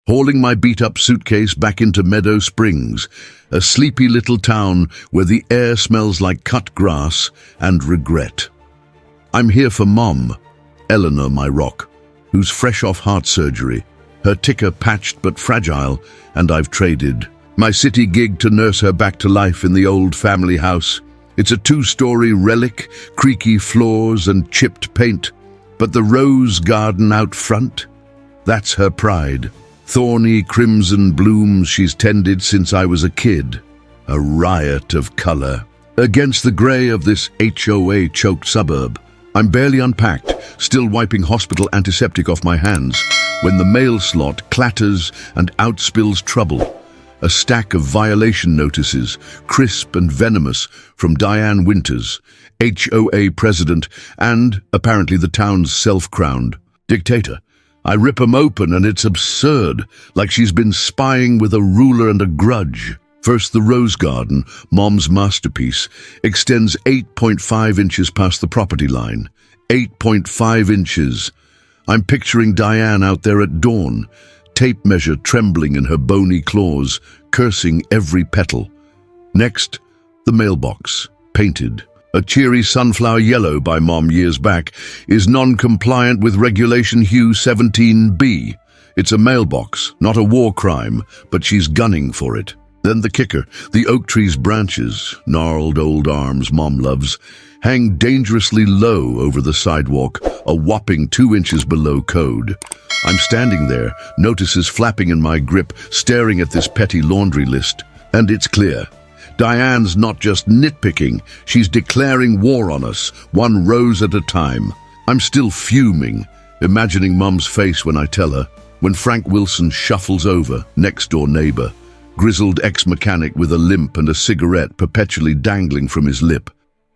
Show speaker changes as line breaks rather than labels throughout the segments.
hauling my beat-up suitcase back into Meadow Springs, a sleepy little town where the air smells like cut grass and regret. I'm here for Mom, Eleanor, my rock, who's fresh off heart surgery, her ticker patched but fragile, and I've traded my city gig to nurse her back to life in the old family house. It's a 2-story relic, creaky floors and chipped paint, but the rose garden out front, that's her pride. Thorny crimson blooms she's tended since I was a kid, a riot of color. Against the gray of this HOA-choked suburb, I'm barely unpacked, still wiping hospital antiseptic off my hands, when the mail slot clatters and out spills trouble. A stack of violation notices, crisp and venomous, from Diane Winters, HOA president and, apparently, the town's self-crowned dictator. I rip 'em open and it's absurd, like she's been spying with a ruler and a grudge. First, the rose garden, Mom's masterpiece, extends 8.5 inches past the property line. 8.5 inches. I'm picturing Diane out there at dawn, tape measure trembling in her bony claws, cursing every petal. Next, the mailbox, painted. A cheery sunflower yellow by Mom years back, is non-compliant with Regulation Hue 17B. It's a mailbox, not a war crime, but she's gunning for it. Then the kicker, the oak tree's branches, gnarled old arms Mom loves, hang dangerously low over the sidewalk, a whopping 2 inches below code. I'm standing there, notices flapping in my grip, staring at this petty laundry list. And it's clear. Diane's not just nitpicking, she's declaring war on us, one rose at a time. I'm still fuming, imagining Mum's face when I tell her, when Frank Wilson shuffles over, next-door neighbor, grizzled ex-mechanic with a limp and a cigarette perpetually dangling from his lip.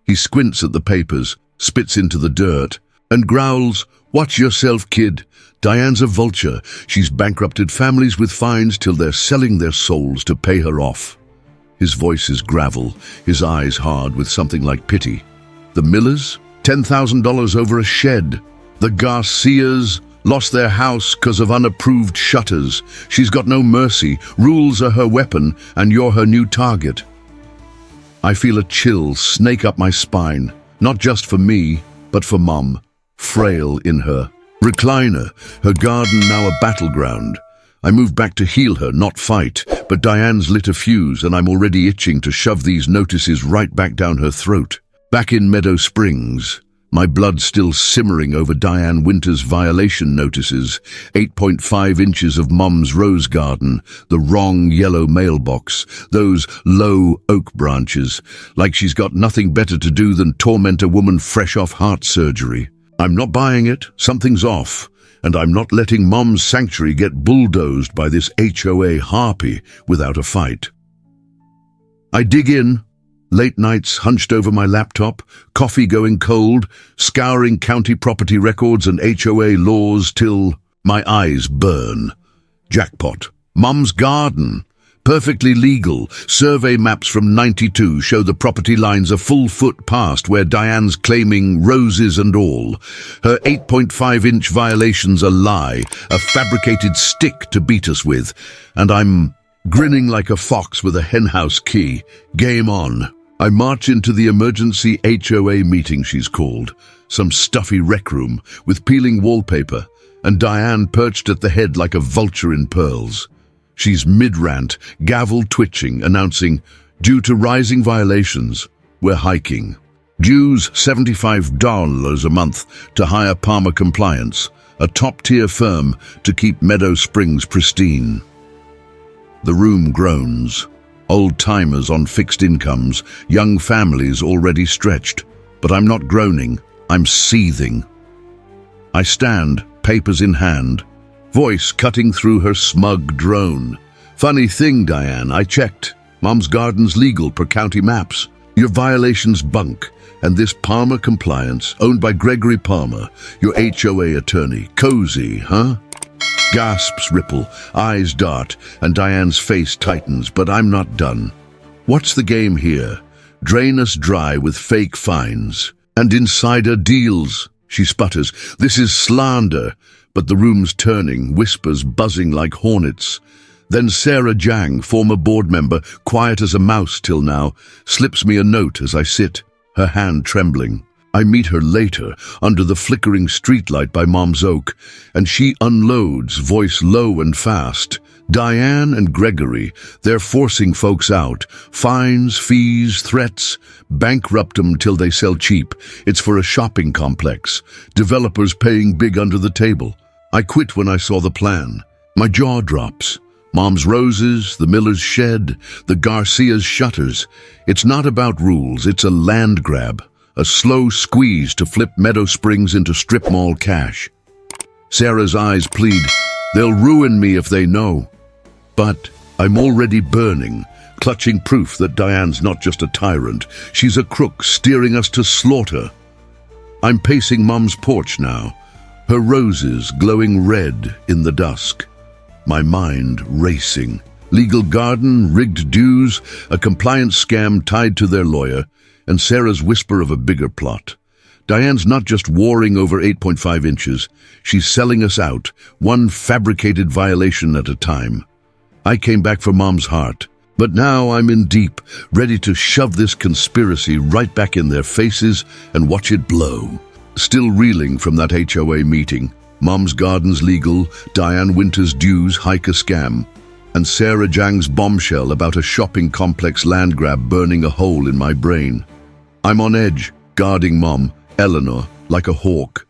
He squints at the papers, spits into the dirt, and growls, "Watch yourself, kid. Diane's a vulture. She's bankrupted families with fines till they're selling their souls to pay her off." His voice is gravel, his eyes hard with something like pity. The Millers? $10,000 over a shed. The Garcias lost their house 'cause of unapproved shutters. She's got no mercy. Rules are her weapon, and you're her new target. I feel a chill snake up my spine, not just for me, but for Mom, frail in her recliner, her garden now a battleground. I move back to heal her, not fight, but Diane's lit a fuse and I'm already itching to shove these notices right back down her throat. Back in Meadow Springs, my blood still simmering over Diane Winters' violation notices, 8.5 inches of Mom's rose garden, the wrong yellow mailbox, those low oak branches, like she's got nothing better to do than torment a woman fresh off heart surgery. I'm not buying it, something's off, and I'm not letting Mom's sanctuary get bulldozed by this HOA harpy without a fight. I dig in, late nights hunched over my laptop, coffee going cold, scouring county property records and HOA laws till my eyes burn. Jackpot. Mom's garden. Perfectly legal. Survey maps from '92 show the property lines a full foot past where Diane's claiming roses and all. Her 8.5-inch violation's a lie, a fabricated stick to beat us with. And I'm grinning like a fox with a henhouse key. Game on. I march into the emergency HOA meeting she's called. Some stuffy rec room with peeling wallpaper, and Diane perched at the head like a vulture in pearls. She's mid-rant, gavel twitching, announcing, due to rising violations, we're hiking. Dues $75 a month to hire Palmer Compliance, a top-tier firm to keep Meadow Springs pristine. The room groans. Old-timers on fixed incomes, young families already stretched. But I'm not groaning, I'm seething. I stand, papers in hand, voice cutting through her smug drone. Funny thing, Diane, I checked. Mom's garden's legal per county maps. Your violation's bunk, and this Palmer Compliance, owned by Gregory Palmer, your HOA attorney. Cozy, huh? Gasps ripple, eyes dart, and Diane's face tightens, but I'm not done. What's the game here? Drain us dry with fake fines and insider deals, she sputters. This is slander. but the room's turning, whispers buzzing like hornets. Then Sarah Jang, former board member, quiet as a mouse till now, slips me a note as I sit, her hand trembling. I meet her later, under the flickering streetlight by Mom's Oak, and she unloads, voice low and fast. Diane and Gregory, they're forcing folks out. Fines, fees, threats. Bankrupt them till they sell cheap. It's for a shopping complex. Developers paying big under the table. I quit when I saw the plan. My jaw drops. Mom's roses, the Miller's shed, the Garcia's shutters. It's not about rules, it's a land grab. A slow squeeze to flip Meadow Springs into strip mall cash. Sarah's eyes plead, they'll ruin me if they know. But I'm already burning, clutching proof that Diane's not just a tyrant. She's a crook steering us to slaughter. I'm pacing Mom's porch now, her roses glowing red in the dusk. My mind racing. Legal garden, rigged dues, a compliance scam tied to their lawyer, and Sarah's whisper of a bigger plot. Diane's not just warring over 8.5 inches. She's selling us out, one fabricated violation at a time. I came back for Mom's heart, but now I'm in deep, ready to shove this conspiracy right back in their faces and watch it blow. Still reeling from that HOA meeting. Mom's garden's legal, Diane Winter's dues hike a scam, and Sarah Jang's bombshell about a shopping complex land grab burning a hole in my brain. I'm on edge, guarding Mom, Eleanor, like a hawk.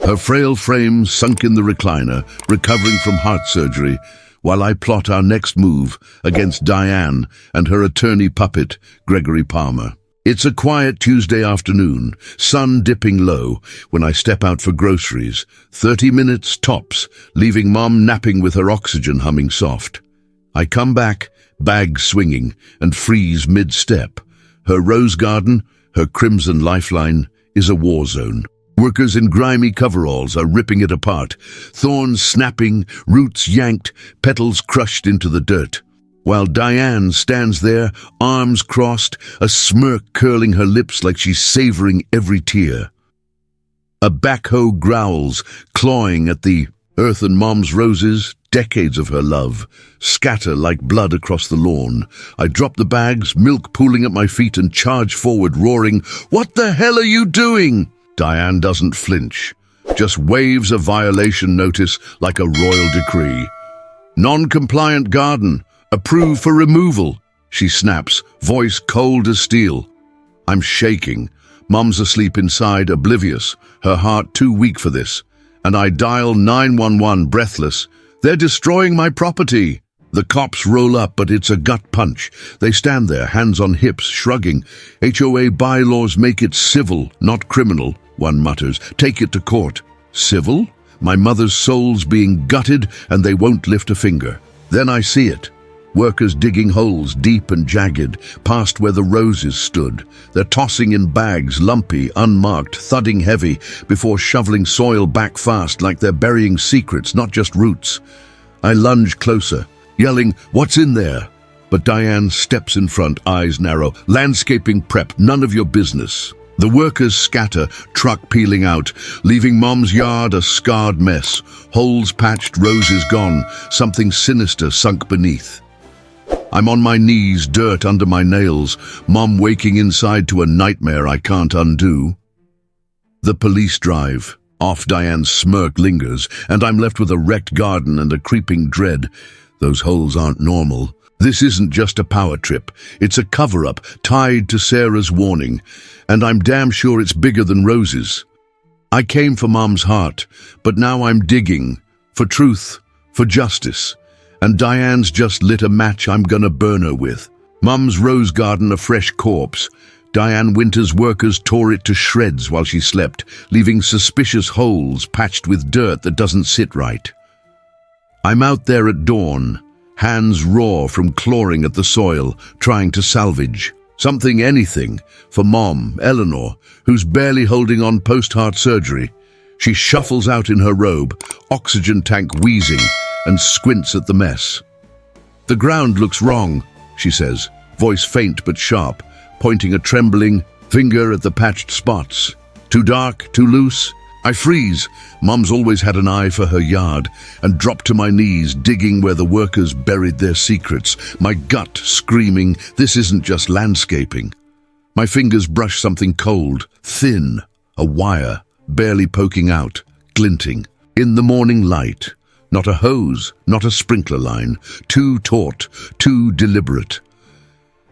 Her frail frame sunk in the recliner, recovering from heart surgery, while I plot our next move against Diane and her attorney puppet, Gregory Palmer. It's a quiet Tuesday afternoon, sun dipping low, when I step out for groceries, 30 minutes tops, leaving Mom napping with her oxygen humming soft. I come back, bag swinging, and freeze mid-step. Her rose garden, her crimson lifeline, is a war zone. Workers in grimy coveralls are ripping it apart, thorns snapping, roots yanked, petals crushed into the dirt. While Diane stands there, arms crossed, a smirk curling her lips like she's savoring every tear. A backhoe growls, clawing at the earth, and Mom's roses, decades of her love, scatter like blood across the lawn. I drop the bags, milk pooling at my feet, and charge forward, roaring, "What the hell are you doing?" Diane doesn't flinch, just waves a violation notice like a royal decree. "Non-compliant garden, approved for removal," she snaps, voice cold as steel. I'm shaking. Mom's asleep inside, oblivious, her heart too weak for this. And I dial 911, breathless. "They're destroying my property." The cops roll up, but it's a gut punch. They stand there, hands on hips, shrugging. "HOA bylaws make it civil, not criminal," one mutters. "Take it to court." Civil? My mother's soul's being gutted, and they won't lift a finger. Then I see it. Workers digging holes deep and jagged, past where the roses stood. They're tossing in bags, lumpy, unmarked, thudding heavy, before shoveling soil back fast like they're burying secrets, not just roots. I lunge closer, yelling, "What's in there?" But Diane steps in front, eyes narrow. "Landscaping prep, none of your business." The workers scatter, truck peeling out, leaving Mom's yard a scarred mess. Holes patched, roses gone, something sinister sunk beneath. I'm on my knees, dirt under my nails, Mom waking inside to a nightmare I can't undo. The police drive. Off, Diane's smirk lingers, and I'm left with a wrecked garden and a creeping dread. Those holes aren't normal. This isn't just a power trip. It's a cover-up tied to Sarah's warning, and I'm damn sure it's bigger than roses. I came for Mom's heart, but now I'm digging. For truth, for justice. And Diane's just lit a match I'm gonna burn her with. Mom's rose garden a fresh corpse. Diane Winter's workers tore it to shreds while she slept, leaving suspicious holes patched with dirt that doesn't sit right. I'm out there at dawn, hands raw from clawing at the soil, trying to salvage something, anything, for Mom, Eleanor, who's barely holding on post-heart surgery. She shuffles out in her robe, oxygen tank wheezing, and squints at the mess. "The ground looks wrong," she says, voice faint but sharp, pointing a trembling finger at the patched spots. "Too dark, too loose?" I freeze. Mum's always had an eye for her yard, and drop to my knees, digging where the workers buried their secrets, my gut screaming, this isn't just landscaping. My fingers brush something cold, thin, a wire, barely poking out, glinting. In the morning light, not a hose, not a sprinkler line, too taut, too deliberate.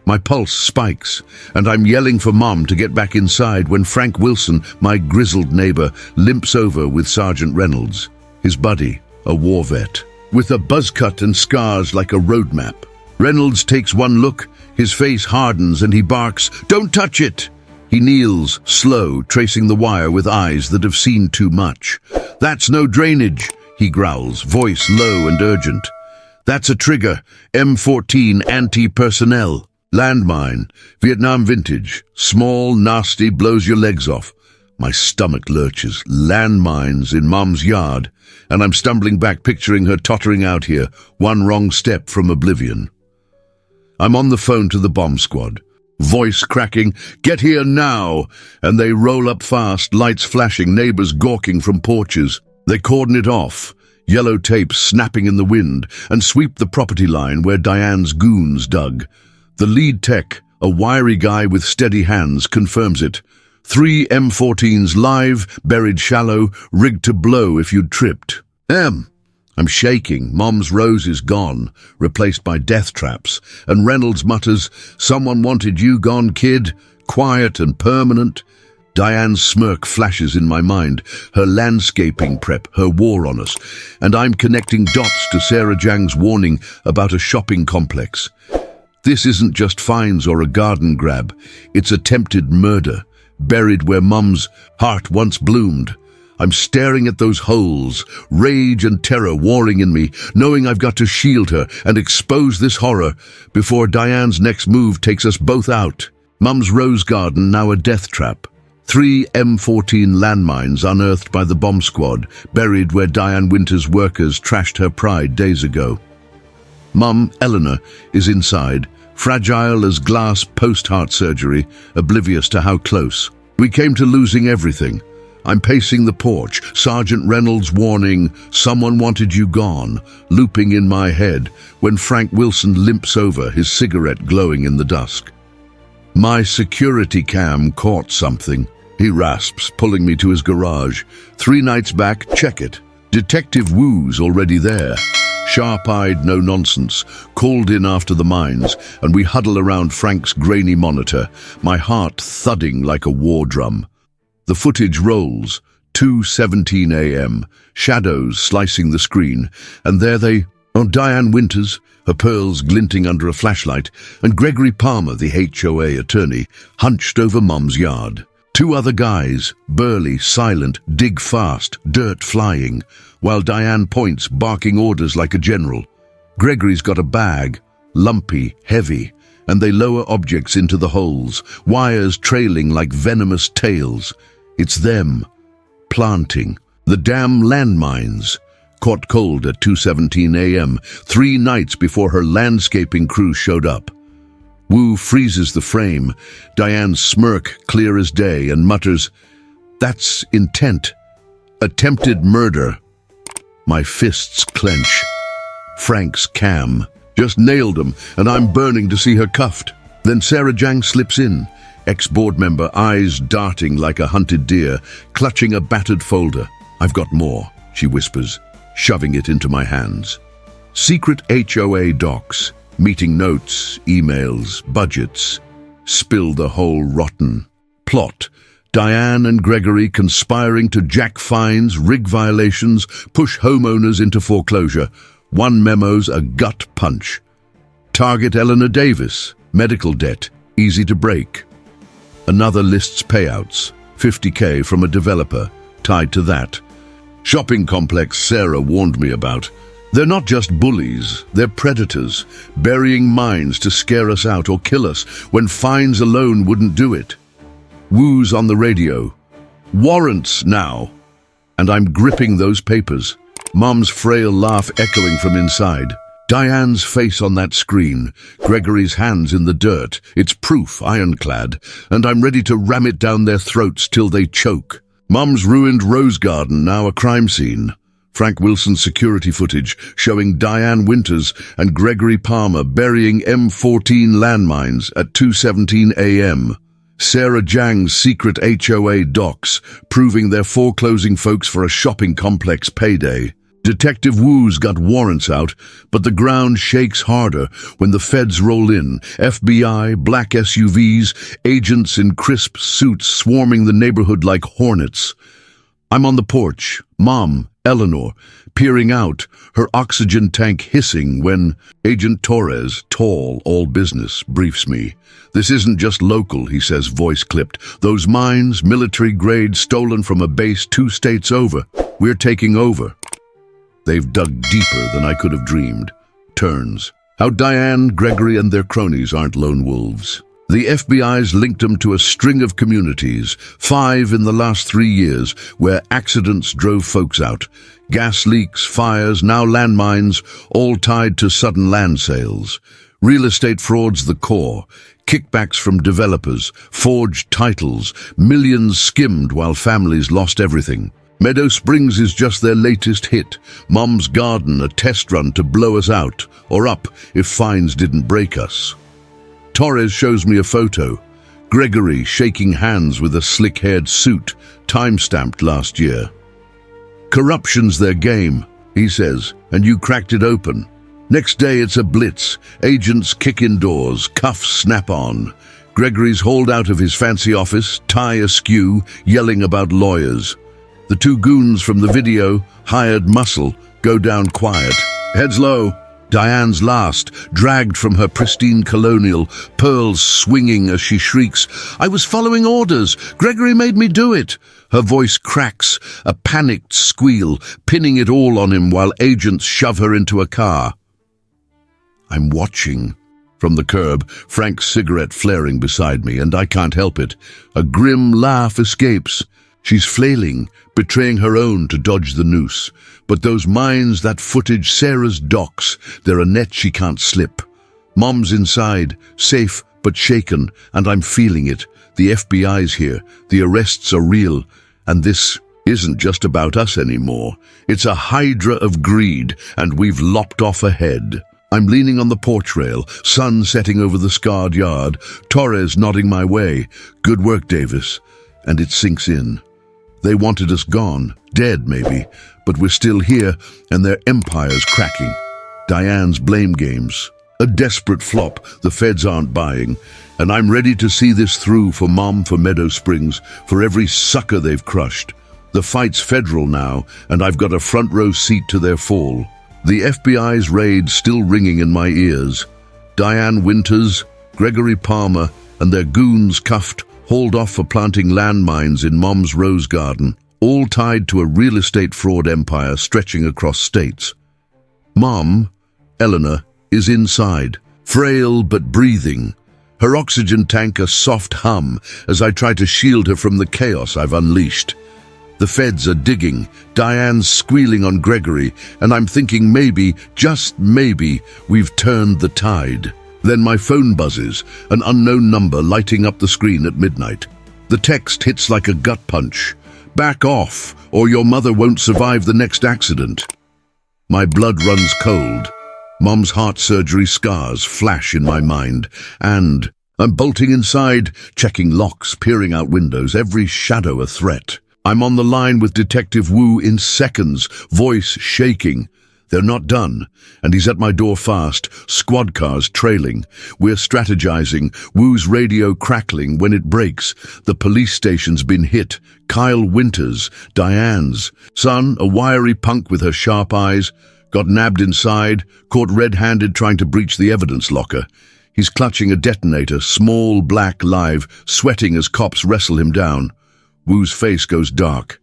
My pulse spikes, and I'm yelling for Mum to get back inside when Frank Wilson, my grizzled neighbor, limps over with Sergeant Reynolds, his buddy, a war vet, with a buzz cut and scars like a road map. Reynolds takes one look, his face hardens and he barks, "Don't touch it!" He kneels, slow, tracing the wire with eyes that have seen too much. "That's no drainage," he growls, voice low and urgent. "That's a trigger, M14 anti-personnel. Landmine, Vietnam vintage, small, nasty, blows your legs off." My stomach lurches. Landmines in Mum's yard, and I'm stumbling back picturing her tottering out here, one wrong step from oblivion. I'm on the phone to the bomb squad, voice cracking, "Get here now!" And they roll up fast, lights flashing, neighbors gawking from porches. They cordon it off, yellow tape snapping in the wind, and sweep the property line where Diane's goons dug. The lead tech, a wiry guy with steady hands, confirms it. 3 M14s live, buried shallow, rigged to blow if you'd tripped. I'm shaking. Mom's rose is gone, replaced by death traps, and Reynolds mutters, "Someone wanted you gone, kid. Quiet and permanent." Diane's smirk flashes in my mind, her landscaping prep, her war on us, and I'm connecting dots to Sarah Jang's warning about a shopping complex. This isn't just fines or a garden grab, it's attempted murder, buried where Mum's heart once bloomed. I'm staring at those holes, rage and terror warring in me, knowing I've got to shield her and expose this horror before Diane's next move takes us both out. Mum's rose garden now a death trap. 3 M14 landmines unearthed by the bomb squad, buried where Diane Winter's workers trashed her pride days ago. Mum, Eleanor, is inside, fragile as glass post-heart surgery, oblivious to how close. We came to losing everything. I'm pacing the porch, Sergeant Reynolds' warning, "Someone wanted you gone," looping in my head, when Frank Wilson limps over, his cigarette glowing in the dusk. My security cam caught something, he rasps, pulling me to his garage. 3 nights back, check it. Detective Wu's already there. Sharp-eyed, no nonsense, called in after the mines, and we huddle around Frank's grainy monitor, my heart thudding like a war drum. The footage rolls, 2:17 a.m., shadows slicing the screen, and there they are, Diane Winters, her pearls glinting under a flashlight, and Gregory Palmer, the HOA attorney, hunched over Mum's yard. 2 other guys, burly, silent, dig fast, dirt flying, while Diane points, barking orders like a general. Gregory's got a bag, lumpy, heavy, and they lower objects into the holes, wires trailing like venomous tails. It's them, planting. The damn landmines. Caught cold at 2:17 a.m., 3 nights before her landscaping crew showed up. Wu freezes the frame, Diane's smirk clear as day, and mutters, "That's intent. Attempted murder." My fists clench. Frank's cam. Just nailed him, and I'm burning to see her cuffed. Then Sarah Jang slips in, ex-board member, eyes darting like a hunted deer, clutching a battered folder. "I've got more," she whispers, shoving it into my hands. Secret HOA docs, meeting notes, emails, budgets. Spill the whole rotten plot. Diane and Gregory conspiring to jack fines, rig violations, push homeowners into foreclosure. One memo's a gut punch. Target Eleanor Davis, medical debt, easy to break. Another lists payouts, 50K from a developer, tied to that. Shopping complex Sarah warned me about. They're not just bullies, they're predators, burying mines to scare us out or kill us when fines alone wouldn't do it. Wu's on the radio. "Warrants now." And I'm gripping those papers. Mum's frail laugh echoing from inside. Diane's face on that screen, Gregory's hands in the dirt. It's proof, ironclad, and I'm ready to ram it down their throats till they choke. Mum's ruined rose garden, now a crime scene. Frank Wilson's security footage showing Diane Winters and Gregory Palmer burying M14 landmines at 2:17 a.m. Sarah Jiang's secret HOA docs proving they're foreclosing folks for a shopping complex payday. Detective Wu's got warrants out, but the ground shakes harder when the feds roll in. FBI, black SUVs, agents in crisp suits swarming the neighborhood like hornets. I'm on the porch, Mom, Eleanor, peering out, her oxygen tank hissing when Agent Torres, tall, all business, briefs me. This isn't just local, he says, voice clipped. Those mines, military grade, stolen from a base 2 states over. We're taking over. They've dug deeper than I could have dreamed. Turns. How Diane, Gregory, and their cronies aren't lone wolves. The FBI's linked them to a string of communities, 5 in the last 3 years, where accidents drove folks out. Gas leaks, fires, now landmines, all tied to sudden land sales. Real estate fraud's the core. Kickbacks from developers, forged titles, millions skimmed while families lost everything. Meadow Springs is just their latest hit. Mom's Garden, a test run to blow us out, or up if fines didn't break us. Torres shows me a photo. Gregory shaking hands with a slick-haired suit, time-stamped last year. Corruption's their game, he says, and you cracked it open. Next day it's a blitz. Agents kick indoors, cuffs snap on. Gregory's hauled out of his fancy office, tie askew, yelling about lawyers. The 2 goons from the video, hired muscle, go down quiet. Heads low. Diane's last, dragged from her pristine colonial, pearls swinging as she shrieks, "I was following orders. Gregory made me do it." Her voice cracks, a panicked squeal, pinning it all on him while agents shove her into a car. I'm watching. From the curb, Frank's cigarette flaring beside me, and I can't help it. A grim laugh escapes. She's flailing, betraying her own to dodge the noose. But those mines, that footage, Sarah's docs, they're a net she can't slip. Mom's inside, safe but shaken, and I'm feeling it. The FBI's here, the arrests are real, and this isn't just about us anymore. It's a hydra of greed, and we've lopped off a head. I'm leaning on the porch rail, sun setting over the scarred yard, Torres nodding my way. Good work, Davis. And it sinks in. They wanted us gone, dead maybe, but we're still here, and their empire's cracking. Diane's blame games. A desperate flop the feds aren't buying, and I'm ready to see this through for Mom, for Meadow Springs, for every sucker they've crushed. The fight's federal now, and I've got a front row seat to their fall. The FBI's raid still ringing in my ears. Diane Winters, Gregory Palmer, and their goons cuffed, hauled off for planting landmines in Mom's rose garden, all tied to a real estate fraud empire stretching across states. Mom, Eleanor, is inside, frail but breathing. Her oxygen tank a soft hum as I try to shield her from the chaos I've unleashed. The feds are digging, Diane's squealing on Gregory, and I'm thinking maybe, just maybe, we've turned the tide. Then my phone buzzes, an unknown number lighting up the screen at midnight. The text hits like a gut punch. Back off, or your mother won't survive the next accident. My blood runs cold. Mom's heart surgery scars flash in my mind, and I'm bolting inside, checking locks, peering out windows, every shadow a threat. I'm on the line with Detective Wu in seconds, voice shaking. They're not done, and he's at my door fast, squad cars trailing. We're strategizing, Wu's radio crackling when it breaks. The police station's been hit. Kyle Winters, Diane's son, a wiry punk with her sharp eyes, got nabbed inside, caught red-handed trying to breach the evidence locker. He's clutching a detonator, small, black, live, sweating as cops wrestle him down. Wu's face goes dark.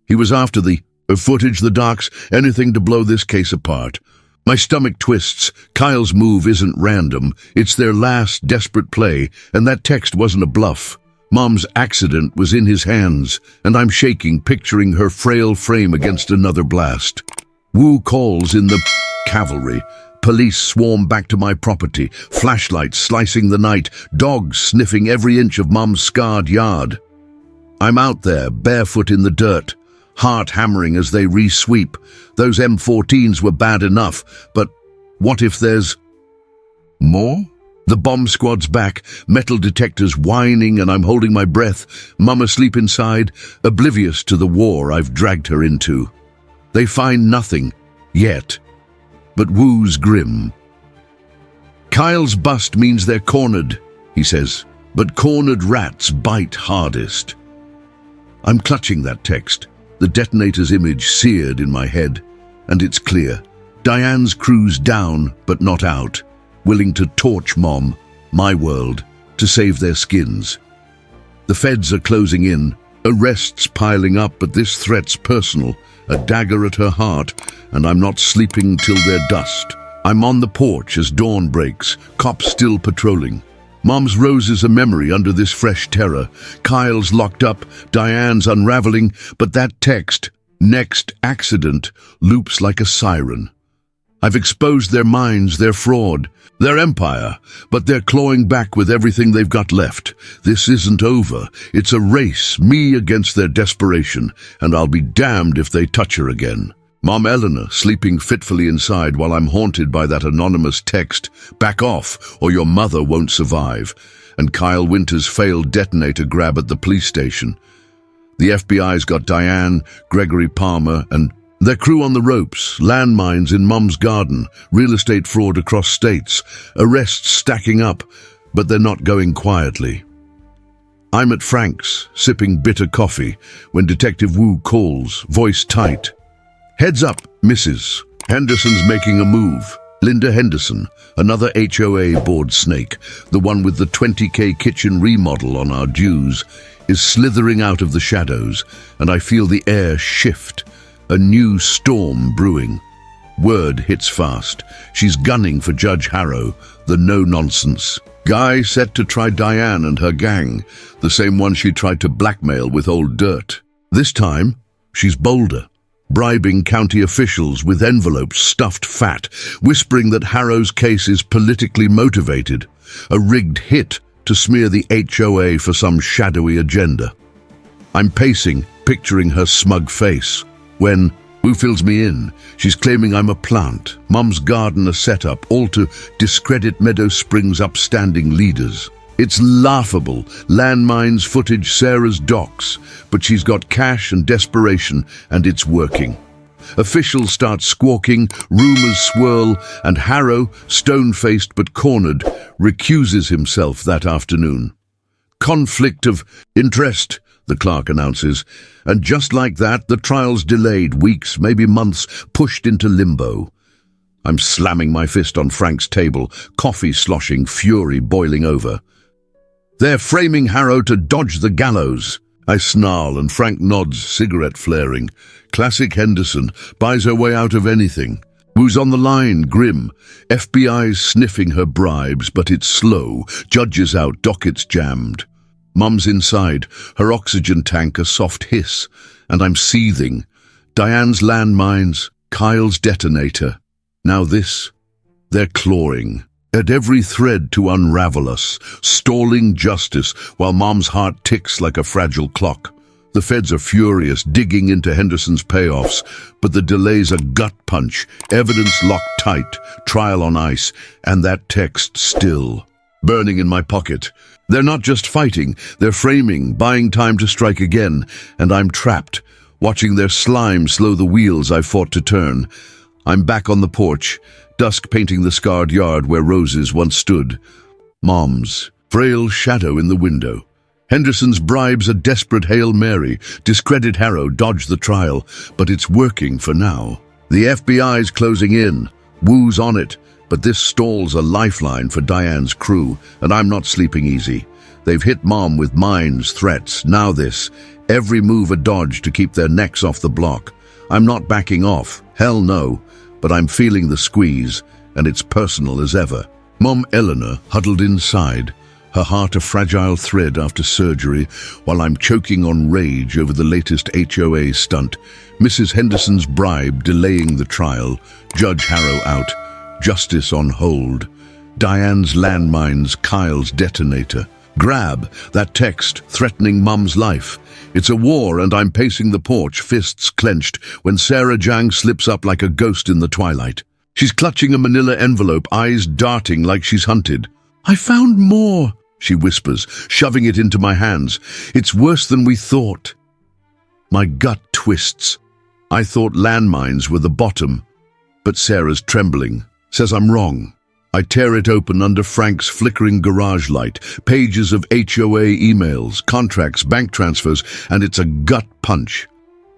He was after the footage, the docs, anything to blow this case apart. My stomach twists. Kyle's move isn't random. It's their last desperate play, and that text wasn't a bluff. Mom's accident was in his hands, and I'm shaking, picturing her frail frame against another blast. Wu calls in the cavalry. Police swarm back to my property, flashlights slicing the night, dogs sniffing every inch of Mom's scarred yard. I'm out there, barefoot in the dirt, heart hammering as they re-sweep. Those M14s were bad enough, but what if there's more? The bomb squad's back, metal detectors whining, and I'm holding my breath, Mum asleep inside, oblivious to the war I've dragged her into. They find nothing, yet, but Wu's grim. Kyle's bust means they're cornered, he says, but cornered rats bite hardest. I'm clutching that text, the detonator's image seared in my head, and it's clear. Diane's crew's down, but not out, willing to torch Mom, my world, to save their skins. The feds are closing in, arrests piling up, but this threat's personal, a dagger at her heart, and I'm not sleeping till they're dust. I'm on the porch as dawn breaks, cops still patrolling. Mom's roses a memory under this fresh terror. Kyle's locked up, Diane's unraveling, but that text, next accident, loops like a siren. I've exposed their minds, their fraud, their empire, but they're clawing back with everything they've got left. This isn't over. It's a race, me against their desperation, and I'll be damned if they touch her again. Mom Eleanor sleeping fitfully inside while I'm haunted by that anonymous text, "Back off, or your mother won't survive," and Kyle Winter's failed detonator grab at the police station. The FBI's got Diane, Gregory Palmer, and their crew on the ropes, landmines in Mom's garden, real estate fraud across states, arrests stacking up, but they're not going quietly. I'm at Frank's, sipping bitter coffee, when Detective Wu calls, voice tight. "Heads up, Mrs. Henderson's making a move." Linda Henderson, another HOA board snake, the one with the 20K kitchen remodel on our dues, is slithering out of the shadows, and I feel the air shift. A new storm brewing. Word hits fast. She's gunning for Judge Harrow, the no-nonsense guy set to try Diane and her gang, the same one she tried to blackmail with old dirt. This time, she's bolder, bribing county officials with envelopes stuffed fat, whispering that Harrow's case is politically motivated, a rigged hit to smear the HOA for some shadowy agenda. I'm pacing, picturing her smug face, when Wu fills me in. She's claiming I'm a plant, Mum's garden a setup, all to discredit Meadow Springs' upstanding leaders. It's laughable, landmines footage, Sarah's docs, but she's got cash and desperation, and it's working. Officials start squawking, rumors swirl, and Harrow, stone-faced but cornered, recuses himself that afternoon. Conflict of interest, the clerk announces, and just like that, the trial's delayed, weeks, maybe months, pushed into limbo. I'm slamming my fist on Frank's table, coffee sloshing, fury boiling over. "They're framing Harrow to dodge the gallows," I snarl, and Frank nods, cigarette flaring. Classic Henderson, buys her way out of anything. Wu's on the line, grim. FBI's sniffing her bribes, but it's slow. Judges out, dockets jammed. Mum's inside, her oxygen tank a soft hiss, and I'm seething. Diane's landmines, Kyle's detonator. Now this. They're clawing at every thread to unravel us, stalling justice while Mom's heart ticks like a fragile clock. The feds are furious, digging into Henderson's payoffs, but the delay's a gut punch, evidence locked tight, trial on ice, and that text still burning in my pocket. They're not just fighting, they're framing, buying time to strike again, and I'm trapped, watching their slime slow the wheels I fought to turn. I'm back on the porch, dusk painting the scarred yard where roses once stood. Mom's frail shadow in the window. Henderson's bribes a desperate Hail Mary, discredit Harrow, dodge the trial, but it's working for now. The FBI's closing in, Wu's on it, but this stalls a lifeline for Diane's crew, and I'm not sleeping easy. They've hit Mom with mines, threats, now this. Every move a dodge to keep their necks off the block. I'm not backing off, hell no, but I'm feeling the squeeze, and it's personal as ever. Mom Eleanor huddled inside, her heart a fragile thread after surgery, while I'm choking on rage over the latest HOA stunt. Mrs. Henderson's bribe delaying the trial, Judge Harrow out, justice on hold. Diane's landmines, Kyle's detonator. Grab that text threatening Mum's life. It's a war, and I'm pacing the porch, fists clenched, when Sarah Jang slips up like a ghost in the twilight. She's clutching a manila envelope, eyes darting like she's hunted. "I found more," she whispers, shoving it into my hands. "It's worse than we thought." My gut twists. I thought landmines were the bottom, but Sarah's trembling, says I'm wrong. I tear it open under Frank's flickering garage light, pages of HOA emails, contracts, bank transfers, and it's a gut punch.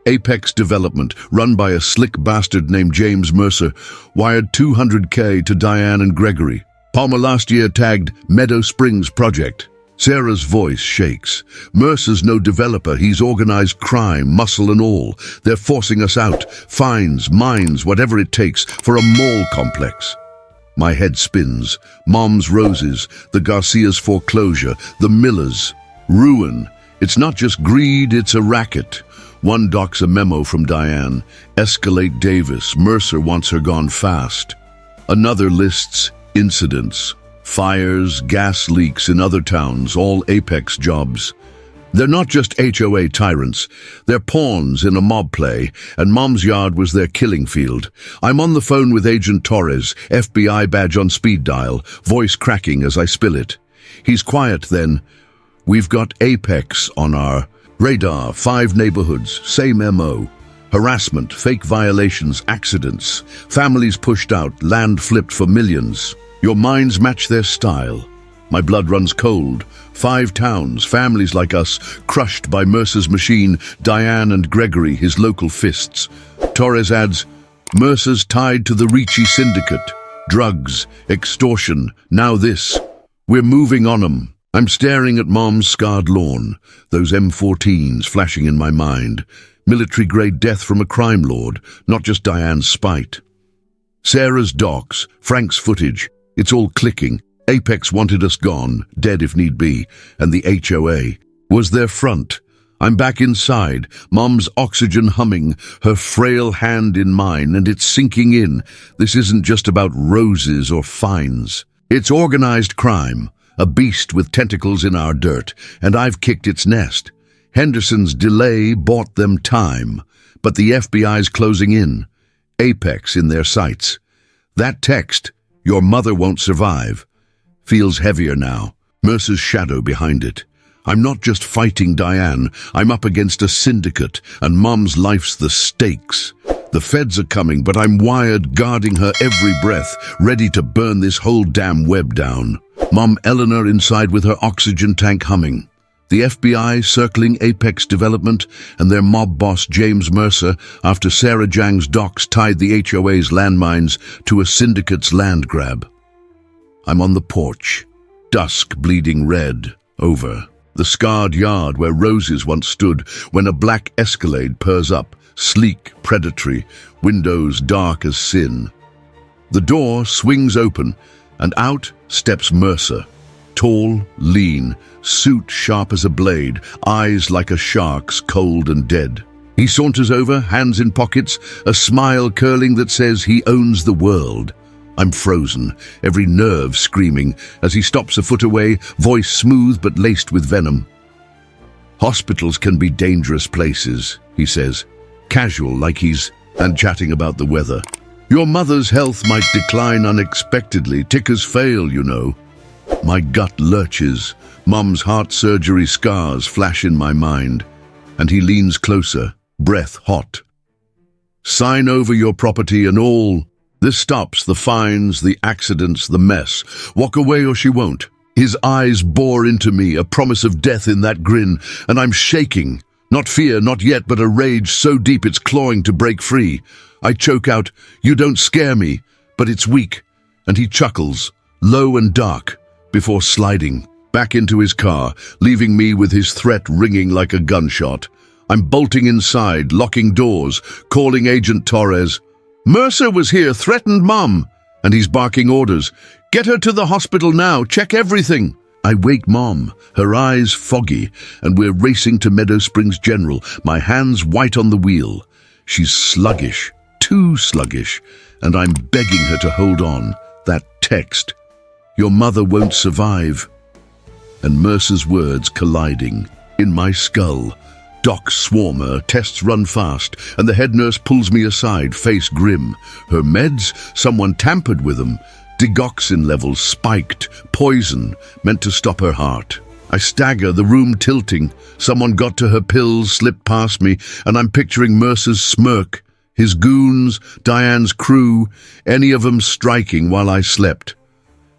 Apex Development, run by a slick bastard named James Mercer, wired $200K to Diane and Gregory. Palmer last year tagged Meadow Springs Project. Sarah's voice shakes. Mercer's no developer, he's organized crime, muscle and all. They're forcing us out, fines, mines, whatever it takes, for a mall complex. My head spins. Mom's roses, the Garcia's foreclosure, the Millers. Ruin. It's not just greed, it's a racket. One docks a memo from Diane. Escalate Davis. Mercer wants her gone fast. Another lists incidents. Fires, gas leaks in other towns, all Apex jobs. They're not just HOA tyrants. They're pawns in a mob play, and Mom's yard was their killing field. I'm on the phone with Agent Torres, FBI badge on speed dial, voice cracking as I spill it. He's quiet then. "We've got Apex on our radar, 5 neighborhoods, same MO. Harassment, fake violations, accidents. Families pushed out, land flipped for millions. Your minds match their style." My blood runs cold. 5 towns, families like us, crushed by Mercer's machine, Diane and Gregory, his local fists. Torres adds, "Mercer's tied to the Ricci syndicate. Drugs, extortion, now this. We're moving on 'em." I'm staring at Mom's scarred lawn, those M14s flashing in my mind. Military-grade death from a crime lord, not just Diane's spite. Sarah's docs, Frank's footage, it's all clicking. Apex wanted us gone, dead if need be, and the HOA was their front. I'm back inside, Mom's oxygen humming, her frail hand in mine, and it's sinking in. This isn't just about roses or fines. It's organized crime, a beast with tentacles in our dirt, and I've kicked its nest. Henderson's delay bought them time, but the FBI's closing in. Apex in their sights. That text, "Your mother won't survive," feels heavier now, Mercer's shadow behind it. I'm not just fighting Diane, I'm up against a syndicate, and Mom's life's the stakes. The feds are coming, but I'm wired, guarding her every breath, ready to burn this whole damn web down. Mom Eleanor inside with her oxygen tank humming. The FBI circling Apex Development, and their mob boss James Mercer, after Sarah Jang's docs tied the HOA's landmines to a syndicate's land grab. I'm on the porch, dusk bleeding red, over. The scarred yard where roses once stood, when a black Escalade purrs up, sleek, predatory, windows dark as sin. The door swings open, and out steps Mercer. Tall, lean, suit sharp as a blade, eyes like a shark's, cold and dead. He saunters over, hands in pockets, a smile curling that says he owns the world. I'm frozen, every nerve screaming, as he stops a foot away, voice smooth but laced with venom. "Hospitals can be dangerous places," he says, casual like and chatting about the weather. "Your mother's health might decline unexpectedly, tickers fail, you know." My gut lurches, Mum's heart surgery scars flash in my mind, and he leans closer, breath hot. "Sign over your property and all. This stops the fines, the accidents, the mess. Walk away or she won't." His eyes bore into me, a promise of death in that grin, and I'm shaking. Not fear, not yet, but a rage so deep it's clawing to break free. I choke out, "You don't scare me," but it's weak, and he chuckles, low and dark, before sliding back into his car, leaving me with his threat ringing like a gunshot. I'm bolting inside, locking doors, calling Agent Torres. "Mercer was here, threatened Mom," and he's barking orders. "Get her to the hospital now, check everything." I wake Mom, her eyes foggy, and we're racing to Meadow Springs General, my hands white on the wheel. She's sluggish, too sluggish, and I'm begging her to hold on. That text, "Your mother won't survive." and Mercer's words colliding. In my skull, docs swarm her, tests run fast, and the head nurse pulls me aside, face grim. Her meds? Someone tampered with them. Digoxin levels spiked, poison, meant to stop her heart. I stagger, the room tilting. Someone got to her pills, slipped past me, and I'm picturing Mercer's smirk, his goons, Diane's crew, any of them striking while I slept.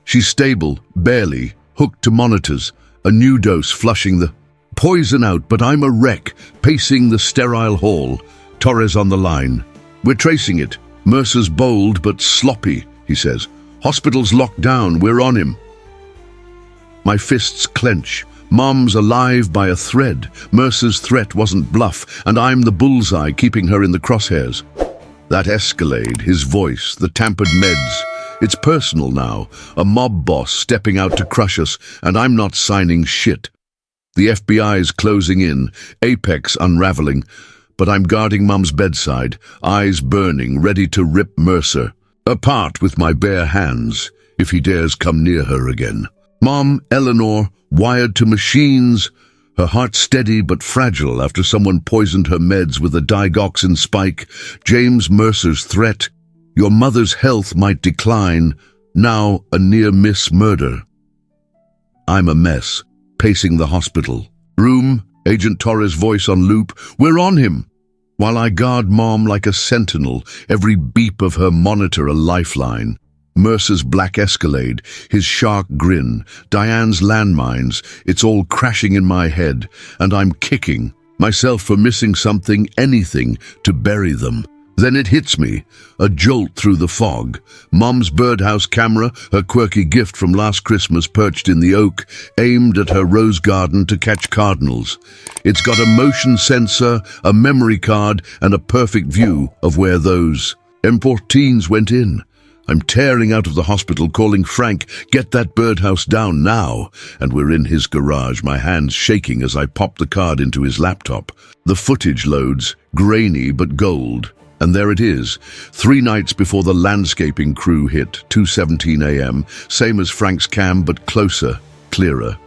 She's stable, barely, hooked to monitors, a new dose flushing the poison out, but I'm a wreck, pacing the sterile hall. Torres on the line. We're tracing it. Mercer's bold but sloppy, he says. Hospital's locked down, we're on him. My fists clench. Mom's alive by a thread. Mercer's threat wasn't bluff, and I'm the bullseye keeping her in the crosshairs. That Escalade, his voice, the tampered meds. It's personal now, a mob boss stepping out to crush us, and I'm not signing shit. The FBI's closing in, Apex unraveling, but I'm guarding Mum's bedside, eyes burning, ready to rip Mercer apart with my bare hands, if he dares come near her again. Mom, Eleanor, wired to machines, her heart steady but fragile after someone poisoned her meds with a digoxin spike. James Mercer's threat, your mother's health might decline, now a near-miss murder. I'm a mess, pacing the hospital. Room, Agent Torres' voice on loop, we're on him. While I guard Mom like a sentinel, every beep of her monitor a lifeline. Mercer's black Escalade, his shark grin, Diane's landmines, it's all crashing in my head, and I'm kicking myself for missing something, anything, to bury them. Then it hits me, a jolt through the fog. Mom's birdhouse camera, her quirky gift from last Christmas perched in the oak, aimed at her rose garden to catch cardinals. It's got a motion sensor, a memory card, and a perfect view of where those M14s went in. I'm tearing out of the hospital, calling Frank, get that birdhouse down now. And we're in his garage, my hands shaking as I pop the card into his laptop. The footage loads, grainy but gold. And there it is, 3 nights before the landscaping crew hit, 2:17 a.m., same as Frank's cam, but closer, clearer.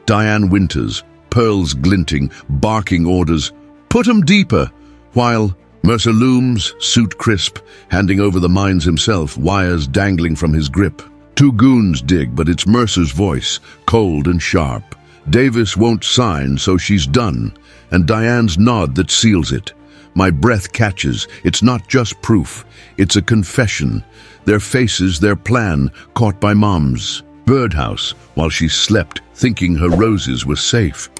Diane Winters, pearls glinting, barking orders, put 'em deeper, while Mercer looms, suit crisp, handing over the mines himself, wires dangling from his grip. 2 goons dig, but it's Mercer's voice, cold and sharp. Davis won't sign, so she's done, and Diane's nod that seals it. My breath catches. It's not just proof. It's a confession. Their faces, their plan, caught by Mom's birdhouse while she slept, thinking her roses were safe.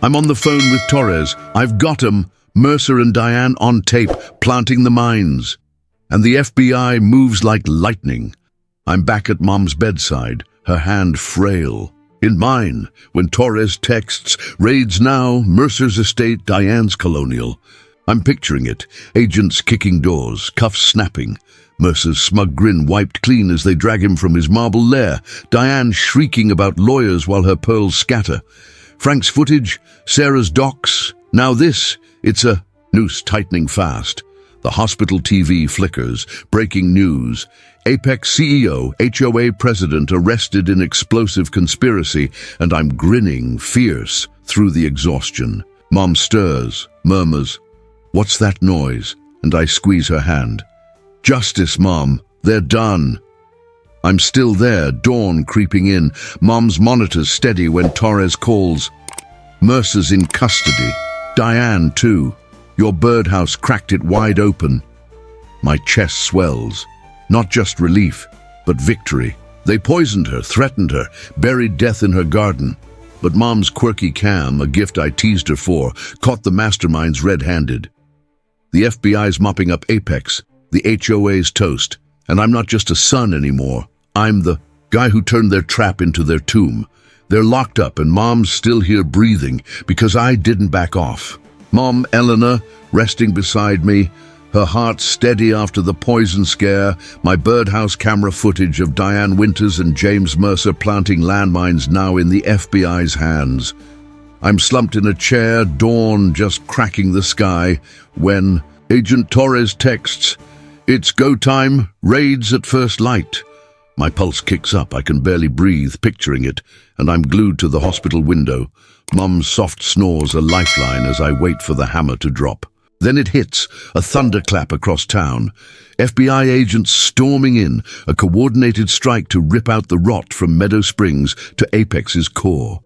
I'm on the phone with Torres. I've got 'em. Mercer and Diane on tape, planting the mines. And the FBI moves like lightning. I'm back at Mom's bedside, her hand frail. In mine, when Torres texts, raids now, Mercer's estate, Diane's colonial. I'm picturing it, agents kicking doors, cuffs snapping, Mercer's smug grin wiped clean as they drag him from his marble lair, Diane shrieking about lawyers while her pearls scatter. Frank's footage, Sarah's docs, now this, it's a noose tightening fast. The hospital TV flickers, breaking news. Apex CEO, HOA president arrested in explosive conspiracy, and I'm grinning, fierce, through the exhaustion. Mom stirs, murmurs, "What's that noise?" And I squeeze her hand. "Justice, Mom. They're done." I'm still there, dawn creeping in. Mom's monitor's steady when Torres calls. Mercer's in custody. Diane, too. Your birdhouse cracked it wide open. My chest swells. Not just relief, but victory. They poisoned her, threatened her, buried death in her garden. But Mom's quirky cam, a gift I teased her for, caught the masterminds red-handed. The FBI's mopping up Apex, the HOA's toast, and I'm not just a son anymore. I'm the guy who turned their trap into their tomb. They're locked up and Mom's still here breathing because I didn't back off. Mom, Eleanor, resting beside me, her heart steady after the poison scare, my birdhouse camera footage of Diane Winters and James Mercer planting landmines now in the FBI's hands. I'm slumped in a chair, dawn just cracking the sky, when Agent Torres texts, "It's go time, raids at first light." My pulse kicks up, I can barely breathe, picturing it, and I'm glued to the hospital window. Mum's soft snores a lifeline as I wait for the hammer to drop. Then it hits, a thunderclap across town. FBI agents storming in, a coordinated strike to rip out the rot from Meadow Springs to Apex's core.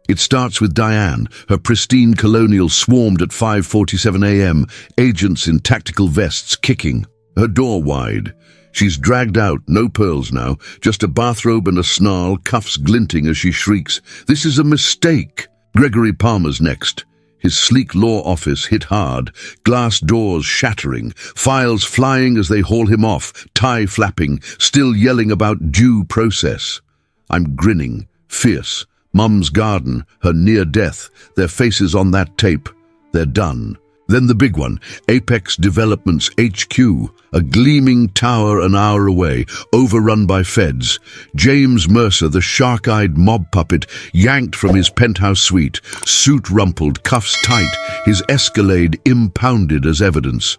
It starts with Diane, her pristine colonial swarmed at 5:47 a.m., agents in tactical vests kicking, her door wide. She's dragged out, no pearls now, just a bathrobe and a snarl, cuffs glinting as she shrieks, "This is a mistake!" Gregory Palmer's next. His sleek law office hit hard, glass doors shattering, files flying as they haul him off, tie flapping, still yelling about due process. I'm grinning, fierce. Mum's garden, her near death, their faces on that tape. They're done. Then the big one, Apex Developments HQ, a gleaming tower an hour away, overrun by feds. James Mercer, the shark-eyed mob puppet, yanked from his penthouse suite, suit rumpled, cuffs tight, his Escalade impounded as evidence.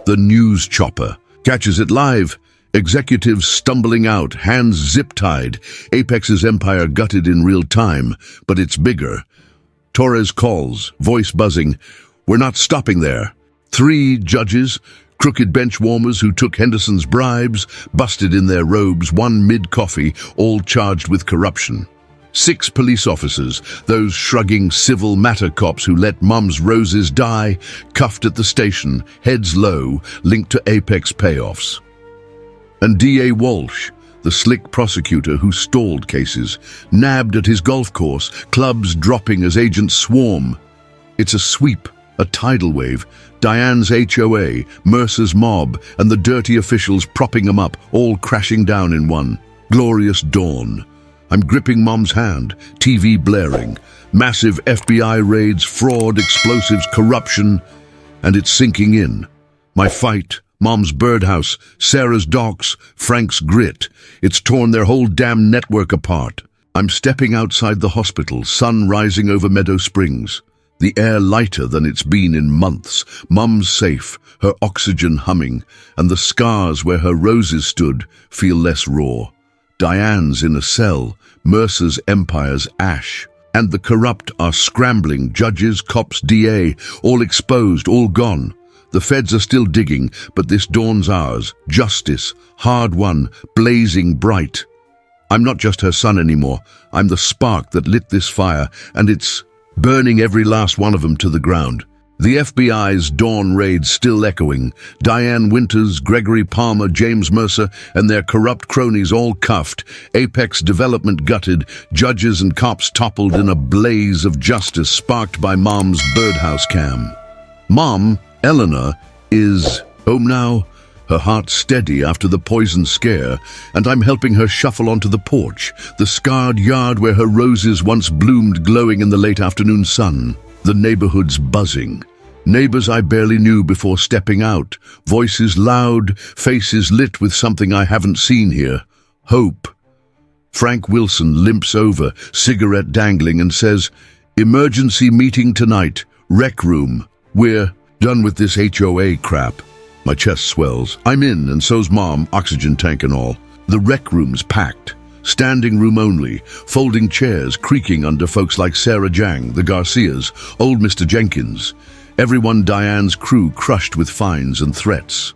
The news chopper catches it live. Executives stumbling out, hands zip-tied. Apex's empire gutted in real time, but it's bigger. Torres calls, voice buzzing. We're not stopping there. 3 judges, crooked bench warmers who took Henderson's bribes, busted in their robes, 1 mid-coffee, all charged with corruption. 6 police officers, those shrugging civil matter cops who let Mum's roses die, cuffed at the station, heads low, linked to Apex payoffs. And D.A. Walsh, the slick prosecutor who stalled cases, nabbed at his golf course, clubs dropping as agents swarm. It's a sweep, a tidal wave, Diane's HOA, Mercer's mob, and the dirty officials propping them up, all crashing down in one. Glorious dawn. I'm gripping Mum's hand, TV blaring, massive FBI raids, fraud, explosives, corruption, and it's sinking in. My fight, Mom's birdhouse, Sarah's docks, Frank's grit. It's torn their whole damn network apart. I'm stepping outside the hospital, sun rising over Meadow Springs. The air lighter than it's been in months. Mum's safe, her oxygen humming, and the scars where her roses stood feel less raw. Diane's in a cell, Mercer's empire's ash. And the corrupt are scrambling, judges, cops, DA, all exposed, all gone. The feds are still digging, but this dawn's ours. Justice, hard won, blazing bright. I'm not just her son anymore. I'm the spark that lit this fire, and it's burning every last one of them to the ground. The FBI's dawn raid still echoing. Diane Winters, Gregory Palmer, James Mercer, and their corrupt cronies all cuffed. Apex Development gutted. Judges and cops toppled in a blaze of justice sparked by Mom's birdhouse cam. Mom, Eleanor, is home now, her heart steady after the poison scare, and I'm helping her shuffle onto the porch, the scarred yard where her roses once bloomed glowing in the late afternoon sun. The neighborhood's buzzing. Neighbors I barely knew before stepping out, voices loud, faces lit with something I haven't seen here. Hope. Frank Wilson limps over, cigarette dangling, and says, "Emergency meeting tonight, rec room. We're done with this HOA crap." My chest swells. I'm in, and so's Mom, oxygen tank and all. The rec room's packed. Standing room only, folding chairs creaking under folks like Sarah Jang, the Garcias, old Mr. Jenkins. Everyone Diane's crew crushed with fines and threats.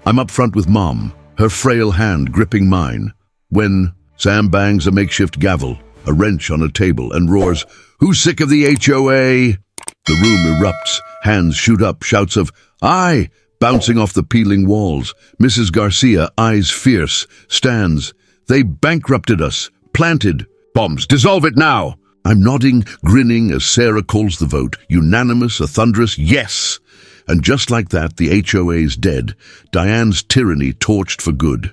I'm up front with Mom, her frail hand gripping mine, when Sam bangs a makeshift gavel, a wrench on a table, and roars, "Who's sick of the HOA?" The room erupts, hands shoot up, shouts of, "Aye!" bouncing off the peeling walls. Mrs. Garcia, eyes fierce, stands. "They bankrupted us. Planted. Bombs. Dissolve it now!" I'm nodding, grinning as Sarah calls the vote. Unanimous, a thunderous yes! And just like that, the HOA's dead. Diane's tyranny torched for good.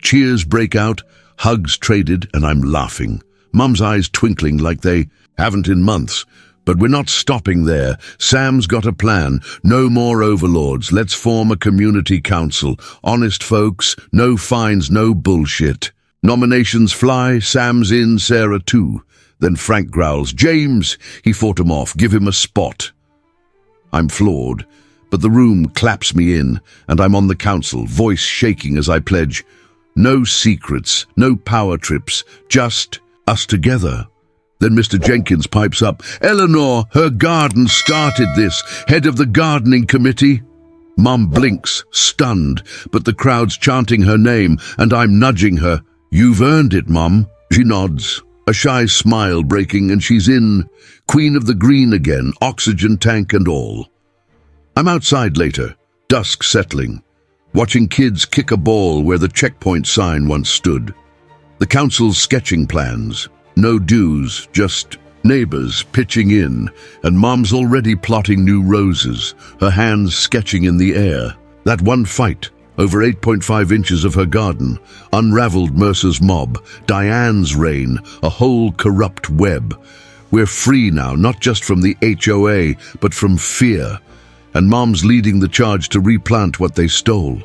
Cheers break out, hugs traded, and I'm laughing. Mum's eyes twinkling like they haven't in months. But we're not stopping there. Sam's got a plan. No more overlords. Let's form a community council. Honest folks, no fines, no bullshit. Nominations fly, Sam's in, Sarah too. Then Frank growls, "James!" He fought him off. "Give him a spot." I'm floored, but the room claps me in, and I'm on the council, voice shaking as I pledge, No secrets, no power trips, just us together. Then Mr. Jenkins pipes up, "Eleanor, her garden started this, head of the gardening committee." Mum blinks, stunned, but the crowd's chanting her name, and I'm nudging her. "You've earned it, Mum." She nods, a shy smile breaking, and she's in, Queen of the Green again, oxygen tank and all. I'm outside later, dusk settling, watching kids kick a ball where the checkpoint sign once stood. The council's sketching plans. No dues, just neighbors pitching in, and Mom's already plotting new roses, her hands sketching in the air. That one fight, over 8.5 inches of her garden, unraveled Mercer's mob, Diane's reign, a whole corrupt web. We're free now, not just from the HOA, but from fear. And Mom's leading the charge to replant what they stole.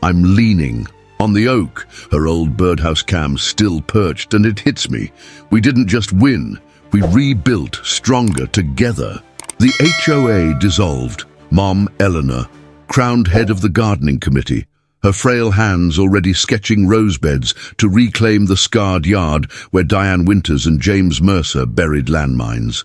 I'm leaning on the oak, her old birdhouse cam still perched, and it hits me. We didn't just win, we rebuilt stronger together. The HOA dissolved. Mom, Eleanor, crowned head of the gardening committee, her frail hands already sketching rose beds to reclaim the scarred yard where Diane Winters and James Mercer buried landmines.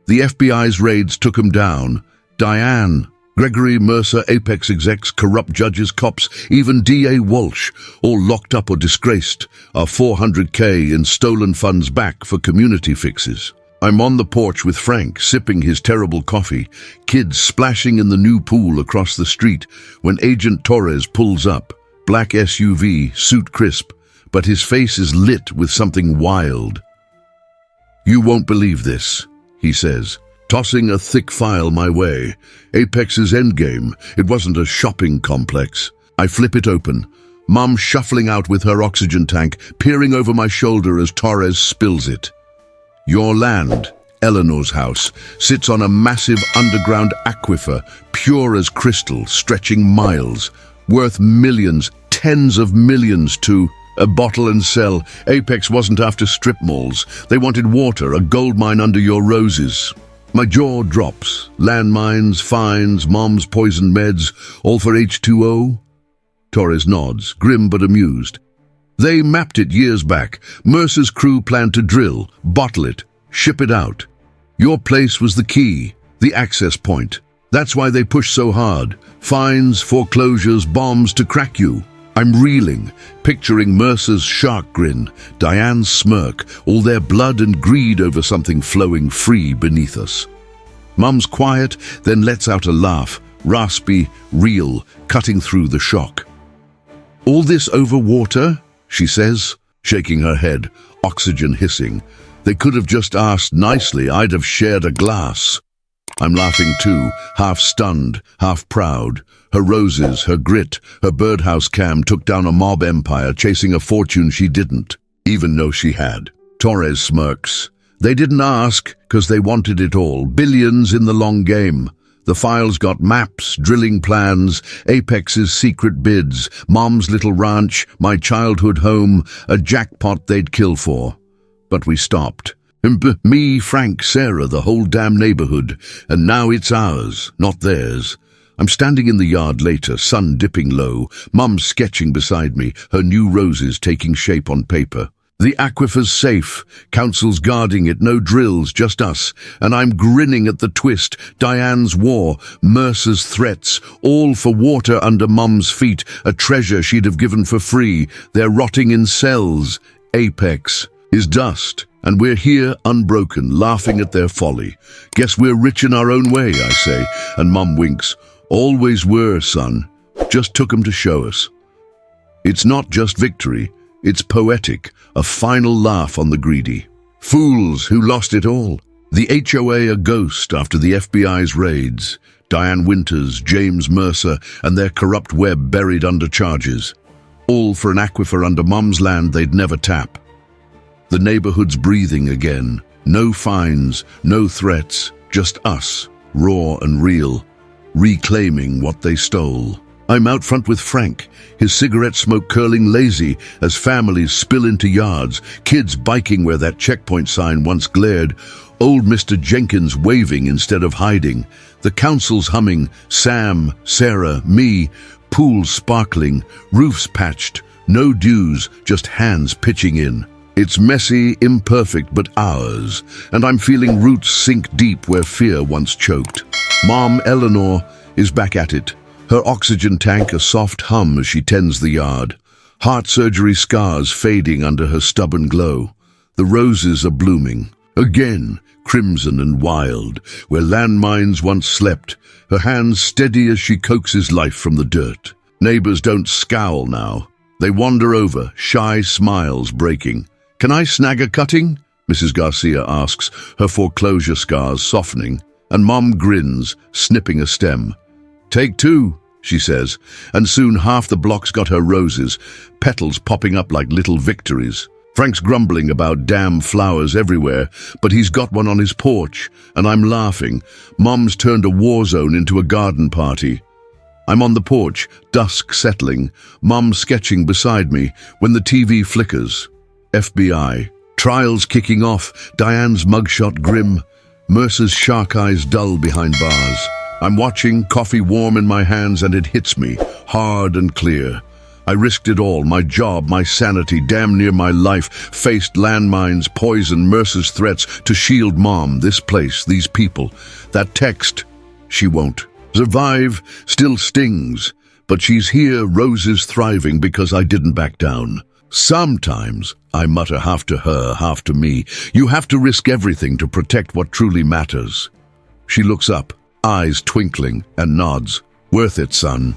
The FBI's raids took them down. Diane, Gregory, Mercer, Apex execs, corrupt judges, cops, even DA Walsh, all locked up or disgraced, our $400K in stolen funds back for community fixes. I'm on the porch with Frank, sipping his terrible coffee, kids splashing in the new pool across the street, when Agent Torres pulls up, black SUV, suit crisp, but his face is lit with something wild. "You won't believe this," he says, tossing a thick file my way. Apex's endgame. It wasn't a shopping complex. I flip it open. Mum shuffling out with her oxygen tank, peering over my shoulder as Torres spills it. "Your land, Eleanor's house, sits on a massive underground aquifer, pure as crystal, stretching miles, worth millions, tens of millions to a bottle and sell. Apex wasn't after strip malls. They wanted water, a gold mine under your roses." My jaw drops. Landmines, fines, Mom's poison meds, all for H2O? Torres nods, grim but amused. "They mapped it years back. Mercer's crew planned to drill, bottle it, ship it out. Your place was the key, the access point. That's why they pushed so hard. Fines, foreclosures, bombs to crack you." I'm reeling, picturing Mercer's shark grin, Diane's smirk, all their blood and greed over something flowing free beneath us. Mum's quiet, then lets out a laugh, raspy, real, cutting through the shock. "All this over water?" she says, shaking her head, oxygen hissing. "They could have just asked nicely, I'd have shared a glass." I'm laughing too, half stunned, half proud. Her roses, her grit, her birdhouse cam took down a mob empire chasing a fortune she didn't, even know she had. Torres smirks. "They didn't ask, 'cause they wanted it all. Billions in the long game. The files got maps, drilling plans, Apex's secret bids, Mom's little ranch, my childhood home, a jackpot they'd kill for. But we stopped. Me, Frank, Sarah, the whole damn neighborhood. And now it's ours, not theirs." I'm standing in the yard later, sun dipping low, Mum sketching beside me, her new roses taking shape on paper. The aquifer's safe, council's guarding it, no drills, just us. And I'm grinning at the twist, Diane's war, Mercer's threats, all for water under Mum's feet, a treasure she'd have given for free. They're rotting in cells. Apex is dust. And we're here unbroken, laughing at their folly. "Guess we're rich in our own way," I say, and Mum winks. "Always were, son. Just took 'em to show us." It's not just victory, it's poetic, a final laugh on the greedy. Fools who lost it all. The HOA a ghost after the FBI's raids. Diane Winters, James Mercer, and their corrupt web buried under charges. All for an aquifer under Mum's land they'd never tap. The neighborhood's breathing again. No fines, no threats, just us, raw and real, reclaiming what they stole. I'm out front with Frank, his cigarette smoke curling lazy as families spill into yards, kids biking where that checkpoint sign once glared, old Mr. Jenkins waving instead of hiding, the council's humming, Sam, Sarah, me, pools sparkling, roofs patched, No dues, just hands pitching in. It's messy, imperfect, but ours, and I'm feeling roots sink deep where fear once choked. Mom, Eleanor, is back at it. Her oxygen tank a soft hum as she tends the yard. Heart surgery scars fading under her stubborn glow. The roses are blooming. Again, crimson and wild, where landmines once slept, her hands steady as she coaxes life from the dirt. Neighbors don't scowl now. They wander over, shy smiles breaking. "Can I snag a cutting?" Mrs. Garcia asks, her foreclosure scars softening, and Mom grins, snipping a stem. "Take two," she says, and soon half the block's got her roses, petals popping up like little victories. Frank's grumbling about damn flowers everywhere, but he's got one on his porch, and I'm laughing. Mom's turned a war zone into a garden party. I'm on the porch, dusk settling, Mom sketching beside me, when the TV flickers. FBI. Trials kicking off, Diane's mugshot grim, Mercer's shark eyes dull behind bars. I'm watching, coffee warm in my hands, and it hits me, hard and clear. I risked it all, my job, my sanity, damn near my life, faced landmines, poison, Mercer's threats to shield Mom, this place, these people. That text, she won't. Survive still stings, but she's here, roses thriving because I didn't back down. Sometimes, I mutter half to her, half to me, you have to risk everything to protect what truly matters. She looks up, eyes twinkling, and nods. Worth it, son.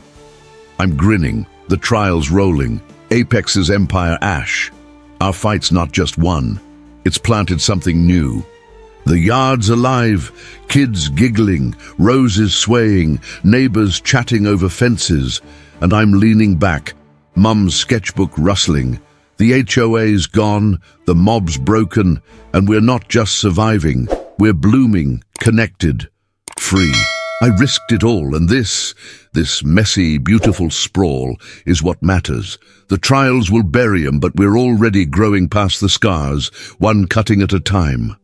I'm grinning, the trials rolling, Apex's empire ash. Our fight's not just won, it's planted something new. The yard's alive, kids giggling, roses swaying, neighbors chatting over fences, and I'm leaning back, Mum's sketchbook rustling. The HOA's gone, the mob's broken, and we're not just surviving, we're blooming, connected, free. I risked it all, and this messy, beautiful sprawl is what matters. The trials will bury 'em, but we're already growing past the scars, one cutting at a time.